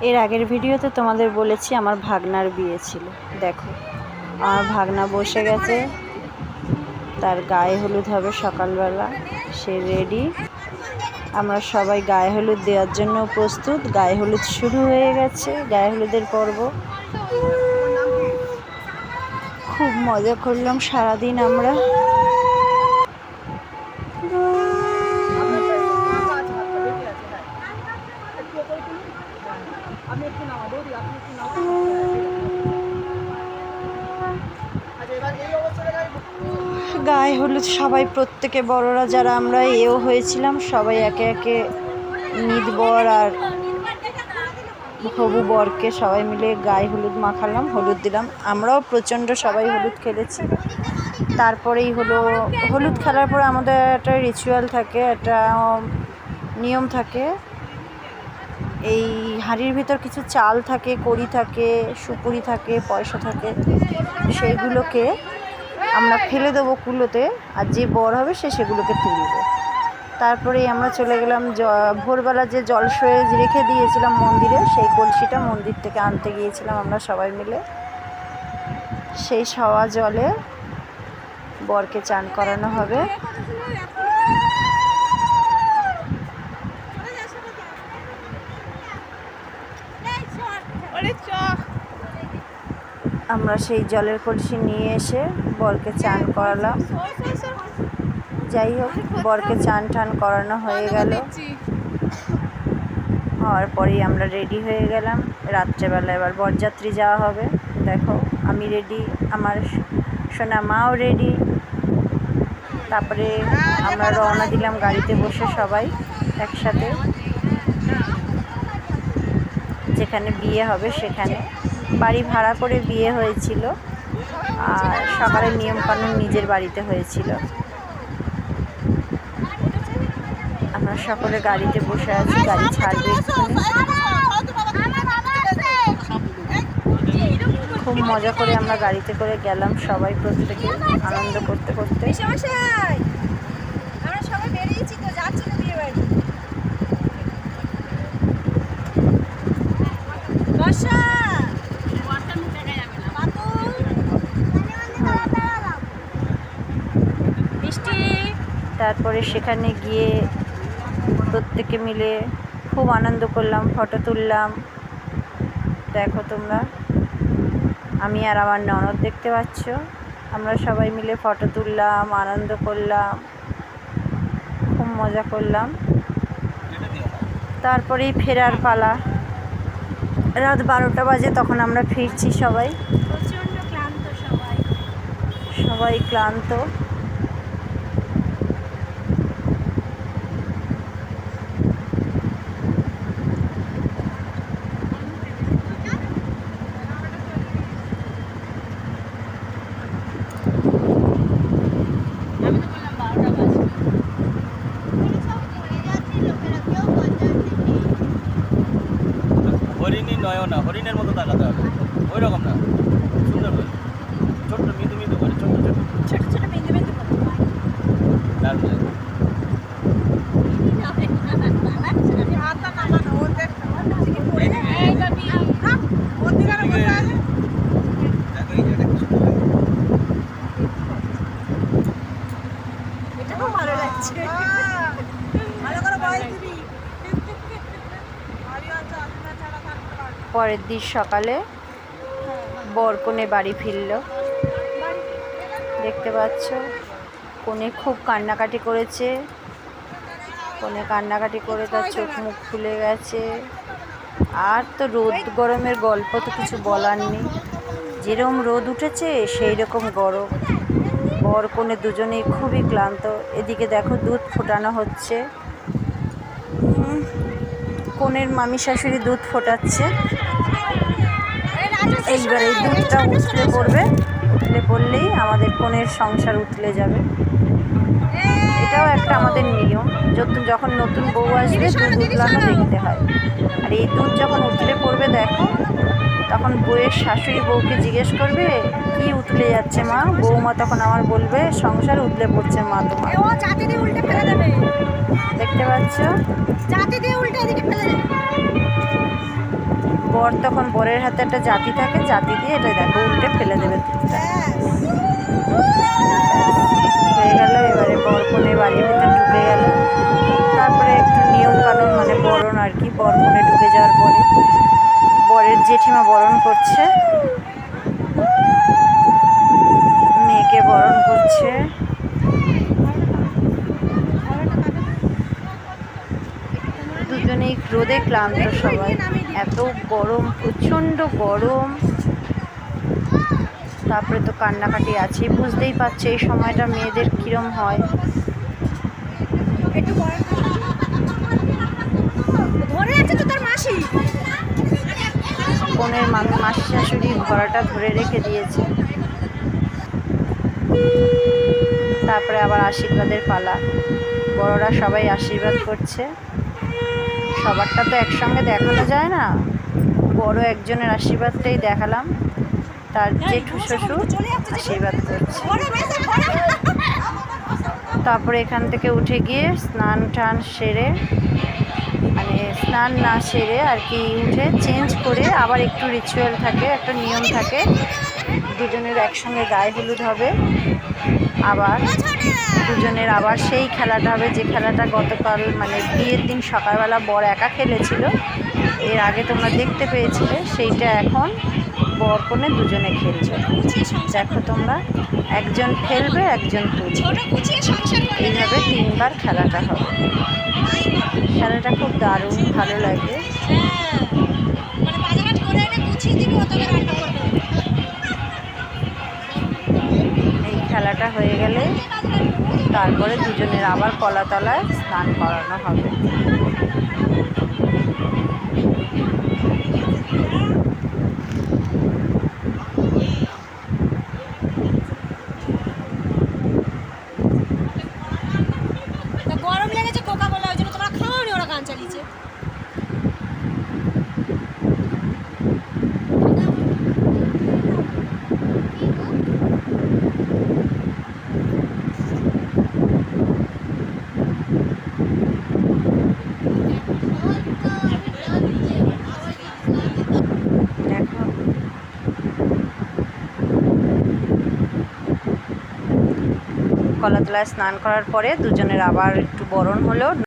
এর আগের ভিডিওতে তোমাদের বলেছি আমার ভাগনার বিয়ে ছিল। দেখো আমার ভাগনা বসে গেছে, তার গায়ে হলুদ হবে সকালবেলা, সে রেডি। আমরা সবাই গায়ে হলুদ দেওয়ার জন্য প্রস্তুত। গায়ে হলুদ শুরু হয়ে গেছে, গায়ে হলুদের পর্ব। খুব মজা করলাম সারাদিন আমরা। গায়ে হলুদ সবাই, প্রত্যেকে বড়রা যারা আমরা এও হয়েছিলাম, সবাই একে একে নিদবর আর হবু বরকে সবাই মিলে গায়ে হলুদ মাখালাম, হলুদ দিলাম। আমরাও প্রচণ্ড সবাই হলুদ খেলেছি। তারপরেই হলুদ খেলার পরে আমাদের একটা রিচুয়াল থাকে, একটা নিয়ম থাকে। এই হাঁড়ির ভিতর কিছু চাল থাকে, কড়ি থাকে, সুপুরি থাকে, পয়সা থাকে। সেইগুলোকে আমরা ফেলে দেবো কুলোতে, আর যে বর হবে সে সেগুলোকে তুলবে। তারপরেই আমরা চলে গেলাম ভোরবেলা যে জলসয়ে রেখে দিয়েছিলাম মন্দিরে, সেই কলসিটা মন্দির থেকে আনতে গিয়েছিলাম আমরা সবাই মিলে। সেই সওয়া জলে বরকে চান করানো হবে। আমরা সেই জলের কলসি নিয়ে এসে বরকে চান করালাম। যাই হোক, বরকে চান টান করানো হয়ে গেল। হওয়ার পরেই আমরা রেডি হয়ে গেলাম। রাত্রেবেলা এবার বরযাত্রী যাওয়া হবে। দেখো আমি রেডি, আমার সোনা মাও রেডি। তারপরে আমরা রওনা দিলাম গাড়িতে বসে সবাই একসাথে, যেখানে বিয়ে হবে সেখানে। বাড়ি ভাড়া করে বিয়ে হয়েছিল, আর সকালের নিয়মকানুন নিজের বাড়িতে হয়েছিল। আমরা সকলে গাড়িতে বসে আছি, গাড়ি ছাড়বে। খুব মজা করে আমরা গাড়িতে করে গেলাম সবাই, প্রত্যেকে আনন্দ করতে করতে। তারপরে সেখানে গিয়ে প্রত্যেকে মিলে খুব আনন্দ করলাম, ফটো তুললাম। দেখো তোমরা, আমি আর আমার ননদ দেখতে পাচ্ছ, আমরা সবাই মিলে ফটো তুললাম, আনন্দ করলাম, খুব মজা করলাম। তারপরেই ফেরার পালা। রাত 12টা বাজে, তখন আমরা ফিরছি সবাই। সবাই ক্লান্ত। হরিণী নয় না, হরিণের মতো তাকাতে হবে, ওই রকম না, সুন্দর করে ছোট্ট মৃদু মৃদু করে, ছোট্ট ছোট ছোট ছোট বিন্দু বিন্দু করে দারুণ লাগে। পরের দিন সকালে বর কনে বাড়ি ফিরল। দেখতে পাচ্ছ, কনে খুব কান্নাকাটি করেছে। কনে কান্নাকাটি করে তার চোখ মুখ ফুলে গেছে। আর তো রোদ গরমের গল্প তো কিছু বলার নেই, যেরকম রোদ উঠেছে সেই রকম গরম। বর কনে দুজনেই খুবই ক্লান্ত। এদিকে দেখো দুধ ফোটানো হচ্ছে, কনের মামি শাশুড়ি দুধ ফোটাচ্ছে। এইবার এই দুধটা উতলে পড়বে, উতলে পড়লেই আমাদের কনের সংসার উতলে যাবে। এটাও একটা আমাদের নিয়ম, যখন নতুন বউ আসবে দুধ উতলানো দেখতে হয়। আর এই দুধ যখন উতলে পড়বে দেখো, তখন বউয়ের শাশুড়ি বউকে জিজ্ঞেস করবে, কি উতলে যাচ্ছে মা? বৌমা তখন আমার বলবে, সংসার উতলে পড়ছে মা তোমার। দেখতে পাচ্ছ? বর তখন বরের হাতে একটা জাতি থাকে, জাতি দিয়ে এটা দেখো উল্টে ফেলে দেবে দুধটা। হয়ে গেল। এবারে বর কনে বাড়ির ভিতর ঢুকে গেল। তারপরে একটু নিয়ম কানুন মানে বরণ আর কি, বর কনে ঢুকে যাওয়ার পরে বরের জেঠিমা বরণ করছে, মেয়েকে বরণ করছে। দুজনেই রোদে ক্লান্ত সবাই, এত গরম, প্রচণ্ড গরম। তারপরে তো কান্নাকাটি আছে, বুঝতেই পারছে এই সময়টা মেয়েদের কিরম হয়। কনের মাসি শাশুড়ি ঘোড়াটা ধরে রেখে দিয়েছে। তারপরে আবার আশীর্বাদের পালা, বড়রা সবাই আশীর্বাদ করছে। সবারটা তো একসঙ্গে দেখানো যায় না, বড় একজনের আশীর্বাদটাই দেখালাম। তার জেঠু শ্বশুর আশীর্বাদ করছে। তারপরে এখান থেকে উঠে গিয়ে স্নান টান সেরে, মানে স্নান না সেরে আর কি, উঠে চেঞ্জ করে আবার একটু রিচুয়াল থাকে, একটা নিয়ম থাকে, দুজনের একসঙ্গে গায়ে হলুদ হবে। আবার দুজনের আবার সেই খেলাটা হবে, যে খেলাটা গতকাল মানে বিয়ের দিন সকালবেলা বর একা খেলেছিল, এর আগে তোমরা দেখতে পেয়েছিলে, সেইটা এখন বর কনে দুজনে খেলবে। দেখো তোমরা, একজন খেলবে একজন তুলবে, এইভাবে 3 বার খেলাটা হবে। খেলাটা খুব দারুণ ভালো লাগে। এই খেলাটা হয়ে গেলে তারপরে দুজনের আবার কলাতলায় স্নান করানো হবে। গরম লেগেছে কোকা কোলা, ওই জন্য তোমরা খাওনি, ওরা গান চালিয়েছে। দেখো কলাতলায় স্নান করার পরে দুজনের আবার একটু বরণ হলো।